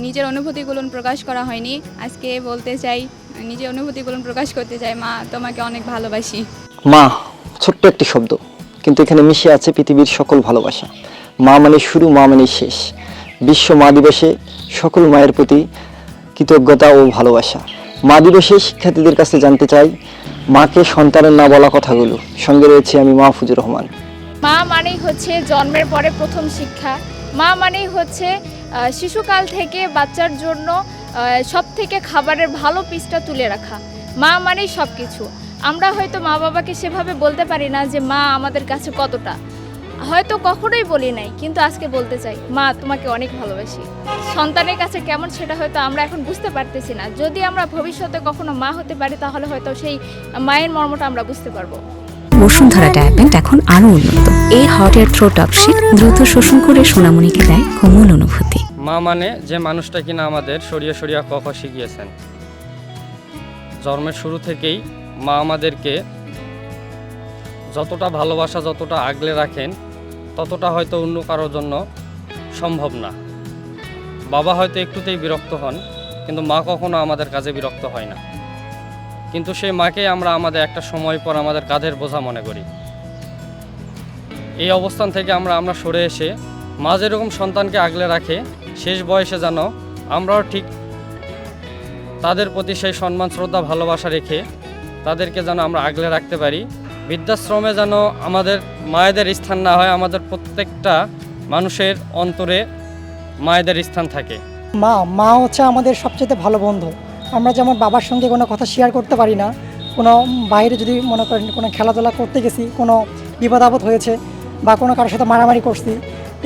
নিজের অনুভূতিগুলো প্রকাশ করা হয়নি। আজকে বলতে চাই, নিজের অনুভূতিগুলো প্রকাশ করতে চাই, মা তোমাকে অনেক ভালোবাসি। মা ছোট্ট একটি শব্দ, কিন্তু এখানে মিশে আছে পৃথিবীর সকল ভালোবাসা। মা মানে শুরু, মা মানে শেষ। বিশ্ব মা দিবসে সকল মায়ের প্রতি কৃতজ্ঞতা ও ভালোবাসা। মা দিবসে শিক্ষার্থীদের কাছে জানতে চাই মাকে সন্তানের না বলা কথাগুলো। সঙ্গে রয়েছে আমি মাহফুজুর রহমান। মা মানেই হচ্ছে জন্মের পরে প্রথম শিক্ষা। মা মানেই হচ্ছে শিশুকাল থেকে বাচ্চার জন্য সব থেকে খাবারের ভালো পিসটা তুলে রাখা। মা মানেই সব কিছু। আমরা হয়তো মা বাবাকে সেভাবে বলতে পারি না যে মা আমাদের কাছে কতটা, হয়তো কখনোই বলি নাই, কিন্তু আজকে বলতে চাই মা তোমাকে অনেক ভালোবাসি। সন্তানের কাছে কেমন সেটা হয়তো আমরা এখন বুঝতে পারতেছি না। যদি আমরা ভবিষ্যতে কখনো মা হতে পারি তাহলে হয়তো সেই মায়ের মর্মটা আমরা বুঝতে পারবো। বসুন্ধরা ট্যাবলেট এখন আরো উন্নত। এই হট এয়ার থ্রো টক্সিন দ্রুত শোষণ করে সোনামণিকে দেয় কোমল অনুভূতি। মা মানে যে মানুষটা কিনা আমাদের সরিয়া সরিয়া ক খ শিখিয়েছেন। জন্মের শুরু থেকেই মা আমাদেরকে যতটা ভালোবাসা, যতটা আগলে রাখেন, ততটা হয়তো অন্য কারোর জন্য সম্ভব না। বাবা হয়তো একটুতেই বিরক্ত হন, কিন্তু মা কখনো আমাদের কাজে বিরক্ত হয় না। কিন্তু সেই মাকেই আমরা আমাদের একটা সময় পর আমাদের কাঁধের বোঝা মনে করি। এই অবস্থান থেকে আমরা সরে এসে মা যেরকম সন্তানকে আগলে রাখে, শেষ বয়সে যেন আমরাও ঠিক তাদের প্রতি সেই সম্মান, শ্রদ্ধা, ভালোবাসা রেখে তাদেরকে যেন আমরা আগলে রাখতে পারি। বৃদ্ধাশ্রমে যেন আমাদের মায়েদের স্থান না হয়, আমাদের প্রত্যেকটা মানুষের অন্তরে মায়েদের স্থান থাকে। মা হচ্ছে আমাদের সবচেয়ে ভালো বন্ধু। আমরা যেমন বাবার সঙ্গে কোনো কথা শেয়ার করতে পারি না, কোনো বাইরে যদি মনে করেন কোনো খেলাধুলা করতে গেছি, কোনো বিপদ আপদ হয়েছে বা কোনো কারোর সাথে মারামারি করছি,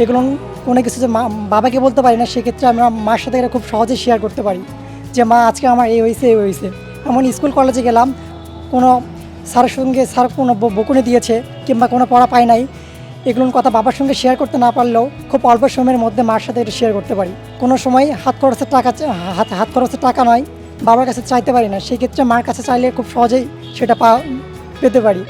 এগুলো কোনো কিছু যে বাবাকে বলতে পারি না, সেক্ষেত্রে আমরা মার সাথে এটা খুব সহজে শেয়ার করতে পারি যে মা আজকে আমার এই হয়েছে এই হয়েছে। এমন স্কুল কলেজে গেলাম, কোনো স্যারের সঙ্গে স্যার কোনো বকুনি দিয়েছে কিংবা কোনো পড়া পাই নাই, এগুলোর কথা বাবার সঙ্গে শেয়ার করতে না পারলেও খুব অল্প সময়ের মধ্যে মার সাথে এটা শেয়ার করতে পারি। কোনো সময় হাত খরচের টাকা নয়, বাবার কাছে চাইতে পারি না, সেই ক্ষেত্রে মার কাছে চাইলে খুব সহজেই সেটা পেতে পারি।